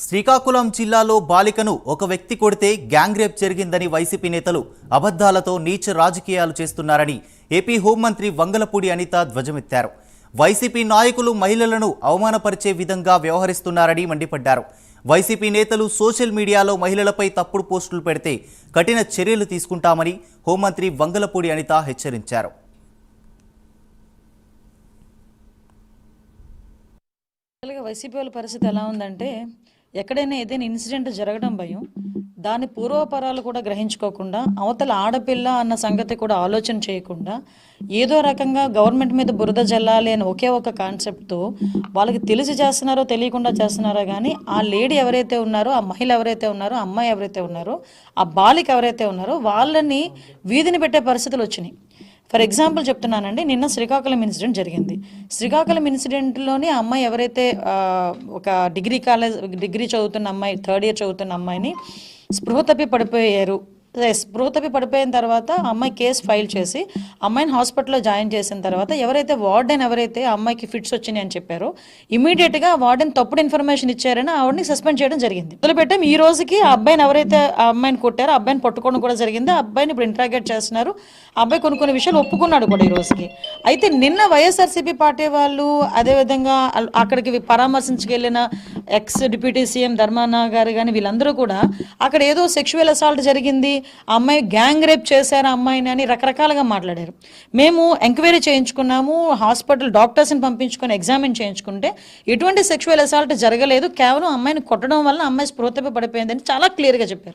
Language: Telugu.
శ్రీకాకుళం జిల్లాలో బాలికను ఒక వ్యక్తి కొడితే గ్యాంగ్ రేప్ జరిగిందని వైసీపీ నేతలు అబద్ధాలతో నీచ రాజకీయాలు చేస్తున్నారని ఏపీ హోంమంత్రి వంగలపూడి అనిత ధ్వజమెత్తారు. వైసీపీ నాయకులు మహిళలను అవమానపరిచే విధంగా వ్యవహరిస్తున్నారని మండిపడ్డారు. వైసీపీ నేతలు సోషల్ మీడియాలో మహిళలపై తప్పుడు పోస్టులు పెడితే కఠిన చర్యలు తీసుకుంటామని హోంమంత్రి వంగలపూడి అనిత హెచ్చరించారు. వైసీపీ వాళ్ళ పరిస్థితి ఎలా ఉందంటే, ఎక్కడైనా ఏదైనా ఇన్సిడెంట్ జరగడం భయం, దాని పూర్వపరాలు కూడా గ్రహించుకోకుండా, అవతల ఆడపిల్ల అన్న సంగతి కూడా ఆలోచన చేయకుండా, ఏదో రకంగా గవర్నమెంట్ మీద బురద జల్లాలి అని ఒకే ఒక కాన్సెప్ట్తో వాళ్ళకి తెలిసి చేస్తున్నారో తెలియకుండా చేస్తున్నారో కానీ, ఆ లేడీ ఎవరైతే ఉన్నారో, ఆ మహిళ ఎవరైతే ఉన్నారో, ఆ అమ్మాయి ఎవరైతే ఉన్నారో, ఆ బాలిక ఎవరైతే ఉన్నారో వాళ్ళని వీధిని పెట్టే పరిస్థితులు వచ్చినాయి. ఫర్ ఎగ్జాంపుల్ చెప్తున్నానండి, నిన్న శ్రీకాకుళం ఇన్సిడెంట్ జరిగింది. శ్రీకాకుళం ఇన్సిడెంట్లోని ఆ అమ్మాయి ఎవరైతే ఒక డిగ్రీ చదువుతున్న అమ్మాయి, 3rd year చదువుతున్న అమ్మాయిని స్పృహ తప్పి పడిపోయారు. స్పృహ తప్పి పడిపోయిన తర్వాత అమ్మాయి కేసు ఫైల్ చేసి అమ్మాయిని హాస్పిటల్లో జాయిన్ చేసిన తర్వాత ఎవరైతే వార్డెన్ ఎవరైతే అమ్మాయికి ఫిట్స్ వచ్చినాయి అని చెప్పారో, ఇమీడియట్గా వార్డెన్ తప్పుడు ఇన్ఫర్మేషన్ ఇచ్చారని ఆవిడని సస్పెండ్ చేయడం జరిగింది. మొదలుపెట్టాం. ఈ రోజుకి ఆ అబ్బాయిని ఎవరైతే ఆ అమ్మాయిని కొట్టారో ఆ అబ్బాయిని పట్టుకోవడం కూడా జరిగింది. ఆ అబ్బాయిని ఇప్పుడు ఇంట్రాగేట్ చేస్తున్నారు. ఆ అబ్బాయి కొన్ని విషయాలు ఒప్పుకున్నాడు కూడా ఈ రోజుకి. అయితే నిన్న వైఎస్ఆర్సీపీ పార్టీ వాళ్ళు, అదేవిధంగా అక్కడికి పరామర్శించుకెళ్ళిన ఎక్స్ డిప్యూటీ సీఎం ధర్మాన గారు కానీ వీళ్ళందరూ కూడా అక్కడ ఏదో సెక్షువల్ అసాల్ట్ జరిగింది, ఆ అమ్మాయి గ్యాంగ్ రేప్ చేశారు ఆ అమ్మాయిని అని రకరకాలుగా మాట్లాడారు. మేము ఎంక్వైరీ చేయించుకున్నాము, హాస్పిటల్ డాక్టర్స్ని పంపించుకొని ఎగ్జామిన్ చేయించుకుంటే ఎటువంటి సెక్షువల్ అసాల్ట్ జరగలేదు, కేవలం అమ్మాయిని కొట్టడం వల్ల అమ్మాయి స్పృహ తప్పి పడిపోయిందని చాలా క్లియర్గా చెప్పారు.